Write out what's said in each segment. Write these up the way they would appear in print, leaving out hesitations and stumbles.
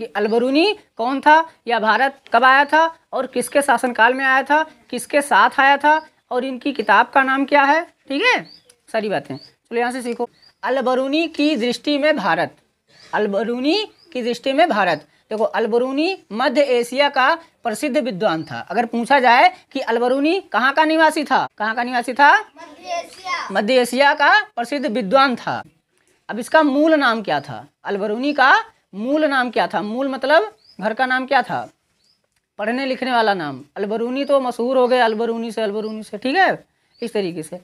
कि अलबरूनी कौन था, या भारत कब आया था, और किसके शासनकाल में आया था, किसके साथ आया था, और इनकी किताब का नाम क्या है। ठीक है, सारी बातें। चलो यहाँ से सीखो। अलबरूनी की दृष्टि में भारत, अलबरूनी की दृष्टि में भारत। देखो, अलबरूनी मध्य एशिया का प्रसिद्ध विद्वान था। अगर पूछा जाए कि अलबरूनी कहाँ का निवासी था, कहाँ का निवासी था, मध्य एशिया का प्रसिद्ध विद्वान था। अब इसका मूल नाम क्या था, अलबरूनी का मूल नाम क्या था। मूल मतलब घर का नाम क्या था, पढ़ने लिखने वाला नाम। अलबरूनी तो मशहूर हो गए, अलबरूनी से, अलबरूनी से। ठीक है, इस तरीके से।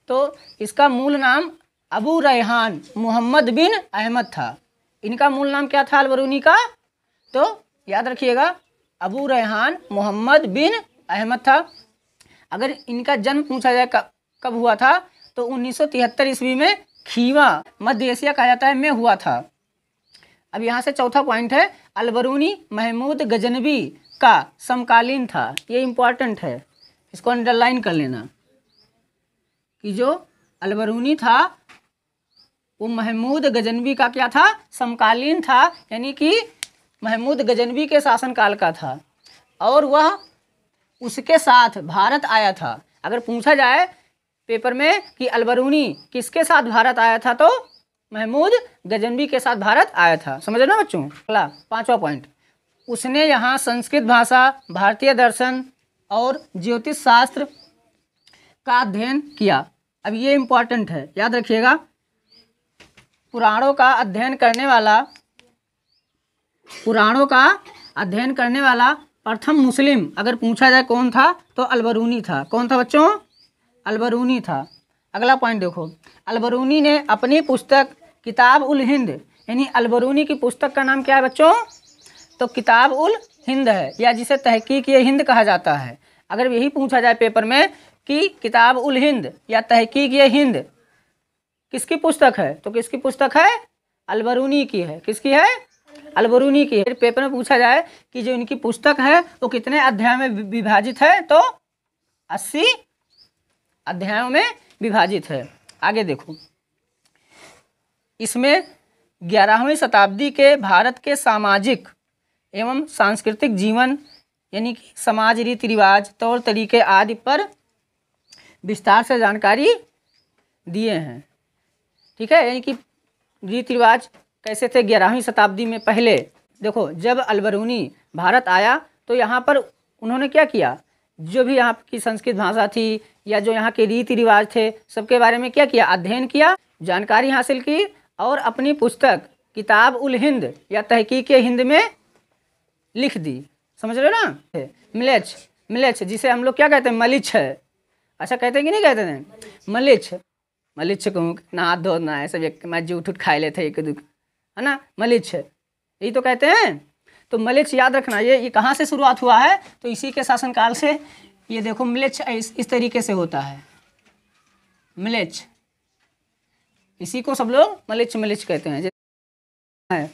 तो इसका मूल नाम अबू रैहान मोहम्मद बिन अहमद था। इनका मूल नाम क्या था अलबरूनी का, तो याद रखिएगा, अबू रैहान मोहम्मद बिन अहमद था। अगर इनका जन्म पूछा जाए कब हुआ था, तो 1973 ईस्वी में खीवा, मध्य एशिया कहा जाता है, में हुआ था। अब यहाँ से चौथा पॉइंट है, अलबरूनी महमूद गजनवी का समकालीन था। ये इम्पॉर्टेंट है, इसको अंडरलाइन कर लेना कि जो अलबरूनी था वो महमूद गजनवी का क्या था, समकालीन था, यानी कि महमूद गजनवी के शासनकाल का था, और वह उसके साथ भारत आया था। अगर पूछा जाए पेपर में कि अलबरूनी किसके साथ भारत आया था, तो महमूद गजनवी के साथ भारत आया था। समझ रहे ना बच्चों। अगला पांचवा पॉइंट, उसने यहाँ संस्कृत भाषा, भारतीय दर्शन और ज्योतिष शास्त्र का अध्ययन किया। अब ये इम्पॉर्टेंट है, याद रखिएगा। पुराणों का अध्ययन करने वाला प्रथम मुस्लिम अगर पूछा जाए कौन था, तो अलबरूनी था। कौन था बच्चों, अलबरूनी था। अगला पॉइंट देखो, अलबरूनी ने अपनी पुस्तक किताब उल हिंद, यानी अलबरूनी की पुस्तक का नाम क्या है बच्चों, तो किताब उल हिंद है, या जिसे तहकीक ये हिंद कहा जाता है। अगर यही पूछा जाए पेपर में कि किताब उल हिंद या तहकीक ये हिंद किसकी पुस्तक है, तो किसकी पुस्तक है, अलबरूनी की है। किसकी है, अलबरूनी की है। फिर पेपर में पूछा जाए कि जो इनकी पुस्तक है वो कितने अध्याय में विभाजित है, तो 80 अध्यायों में विभाजित है। आगे देखो, इसमें 11वीं शताब्दी के भारत के सामाजिक एवं सांस्कृतिक जीवन, यानी कि समाज, रीति रिवाज, तौर तरीके आदि पर विस्तार से जानकारी दिए हैं। ठीक है, यानी कि रीति रिवाज कैसे थे 11वीं शताब्दी में। पहले देखो, जब अलबरूनी भारत आया तो यहाँ पर उन्होंने क्या किया, जो भी यहाँ की संस्कृत भाषा थी या जो यहाँ के रीति रिवाज थे, सबके बारे में क्या किया, अध्ययन किया, जानकारी हासिल की, और अपनी पुस्तक किताब उल हिंद या तहकीक हिंद में लिख दी। समझ रहे हो ना। मिलेच जिसे हम लोग क्या कहते हैं, मलिच है। अच्छा कहते हैं कि नहीं कहते हैं, मलिच कहूँ ना, हाथ धोना है सब, एक मैं जूठ उठ खाए लेते एक दुख, है ना, मलिच है, यही तो कहते हैं। तो मलिच याद रखना, ये कहाँ से शुरुआत हुआ है, तो इसी के शासनकाल से। ये देखो, मिलेच इस तरीके से होता है, मिलेच, इसी को सब लोग मलिच कहते हैं।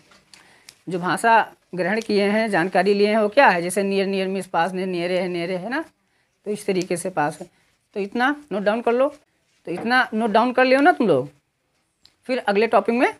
जो भाषा ग्रहण किए हैं, जानकारी लिए हैं, वो क्या है, जैसे नियर मिस पास, नेरे है ना, तो इस तरीके से पास है। तो इतना नोट डाउन कर लो, तो इतना नोट डाउन कर लियो ना तुम लोग, फिर अगले टॉपिक में